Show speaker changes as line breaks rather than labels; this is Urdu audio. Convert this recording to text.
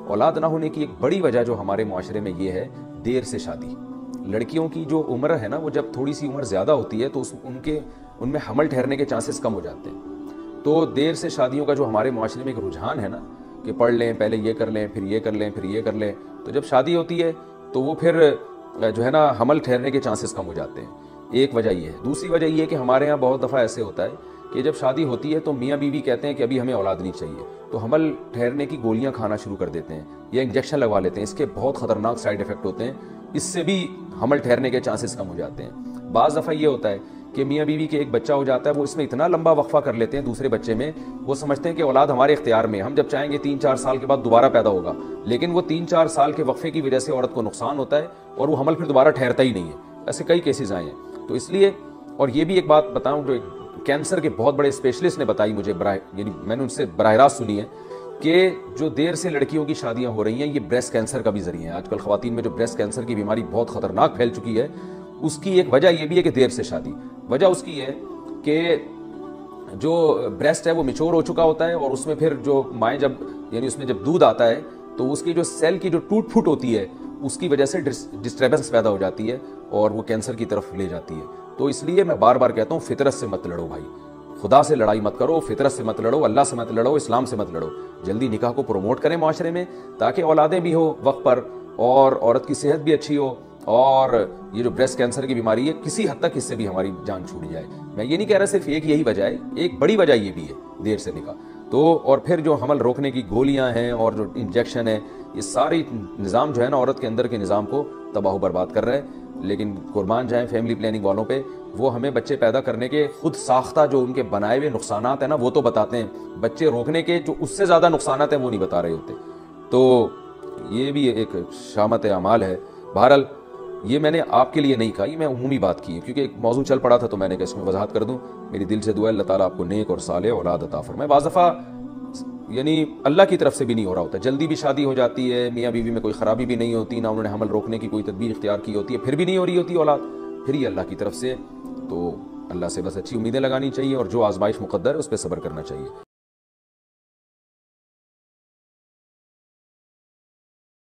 اولاد نہ ہونے کی ایک بڑی وجہ جو ہمارے معاشرے میں یہ ہے دیر سے شادی. لڑکیوں کی جو عمر ہے نا وہ جب تھوڑی سی عمر زیادہ ہوتی ہے تو ان میں حمل ٹھہرنے کے چانسز کم ہو جاتے ہیں. تو دیر سے شادیوں کا جو ہمارے معاشرے میں ایک رجحان ہے نا کہ پڑھ لیں پہلے یہ کر لیں پھر یہ کر لیں پھر یہ کر لیں, تو جب شادی ہوتی ہے تو وہ پھر جو ہے نا حمل ٹھہرنے کے چانسز کم ہو جاتے ہیں. ایک وجہ یہ ہے. دوسری وجہ یہ ہے کہ ہمارے یہاں بہت دفعہ ایسے ہوتا ہے کہ جب شادی ہوتی ہے تو میاں بیوی کہتے ہیں کہ ابھی ہمیں اولاد نہیں چاہیے, تو حمل ٹھہرنے کی گولیاں کھانا شروع کر دیتے ہیں یا انجیکشن لگوا لیتے ہیں. اس کے بہت خطرناک سائیڈ ایفیکٹ ہوتے ہیں, اس سے بھی حمل ٹھہرنے کے چانسز کم ہو جاتے ہیں. بعض دفعہ یہ ہوتا ہے کہ میاں بیوی کے ایک بچہ ہو جاتا ہے, وہ اس میں اتنا لمبا وقفہ کر لیتے ہیں دوسرے بچے میں, وہ سمجھتے ہیں کہ اولاد ہمارے اختیار میں, ہم جب چاہیں گے 3-4 سال کے بعد دوبارہ پیدا ہوگا, لیکن وہ 3-4 سال کے وقفے کی وجہ سے عورت کو نقصان ہوتا ہے اور وہ حمل پھر دوبارہ ٹھہرتا ہی نہیں ہے. ایسے کئی کیسز آئے ہیں. تو اس لیے, اور یہ بھی ایک بات بتاؤں جو کینسر کے بہت بڑے اسپیشلسٹ نے بتائی مجھے, یعنی میں نے ان سے براہ راست سنی ہے کہ جو دیر سے لڑکیوں کی شادیاں ہو رہی ہیں یہ بریسٹ کینسر کا بھی ذریعہ ہے. آج کل خواتین میں جو بریسٹ کینسر کی بیماری بہت خطرناک پھیل چکی ہے, اس کی ایک وجہ یہ بھی ہے کہ دیر سے شادی. وجہ اس کی ہے کہ جو بریسٹ ہے وہ میچور ہو چکا ہوتا ہے اور اس میں پھر جو مائیں جب یعنی اس میں جب دودھ آتا ہے تو اس کی جو سیل کی جو ٹوٹ پھوٹ ہوتی ہے اس کی وجہ سے ڈسٹربنس پیدا ہو جاتی ہے اور وہ کینسر کی طرف لے جاتی ہے. تو اس لیے میں بار بار کہتا ہوں فطرت سے مت لڑو بھائی, خدا سے لڑائی مت کرو, فطرت سے مت لڑو, اللہ سے مت لڑو, اسلام سے مت لڑو. جلدی نکاح کو پروموٹ کریں معاشرے میں تاکہ اولادیں بھی ہو وقت پر اور عورت کی صحت بھی اچھی ہو, اور یہ جو بریسٹ کینسر کی بیماری ہے کسی حد تک اس سے بھی ہماری جان چھوٹ جائے. میں یہ نہیں کہہ رہا صرف ایک یہی وجہ ہے, ایک بڑی وجہ یہ بھی ہے دیر سے نکاح. تو اور پھر جو حمل روکنے کی گولیاں ہیں اور جو انجیکشن ہے, یہ ساری نظام جو ہے نا عورت کے اندر کے نظام کو تباہ و برباد کر رہا ہے. لیکن قربان جائیں فیملی پلاننگ والوں پہ, وہ ہمیں بچے پیدا کرنے کے خود ساختہ جو ان کے بنائے ہوئے نقصانات ہیں نا وہ تو بتاتے ہیں, بچے روکنے کے جو اس سے زیادہ نقصانات ہیں وہ نہیں بتا رہے ہوتے. تو یہ بھی ایک شامت اعمال ہے. بہرحال یہ میں نے آپ کے لیے نہیں کہا, یہ میں عمومی بات کی ہے کیونکہ ایک موضوع چل پڑا تھا تو میں نے کہا اس میں وضاحت کر دوں. میری دل سے دعا ہے اللہ تعالیٰ آپ کو نیک اور صالح اولاد عطا فرمائے. بعض دفعہ یعنی اللہ کی طرف سے بھی نہیں ہو رہا ہوتا, جلدی بھی شادی ہو جاتی ہے, میاں بیوی میں کوئی خرابی بھی نہیں ہوتی, نہ انہوں نے حمل روکنے کی کوئی تدبیر اختیار کی ہوتی ہے, پھر بھی نہیں ہو رہی ہوتی اولاد, پھر یہ اللہ کی طرف سے. تو اللہ سے بس اچھی امیدیں لگانی چاہیے اور جو آزمائش مقدر ہے اس پہ صبر کرنا چاہیے.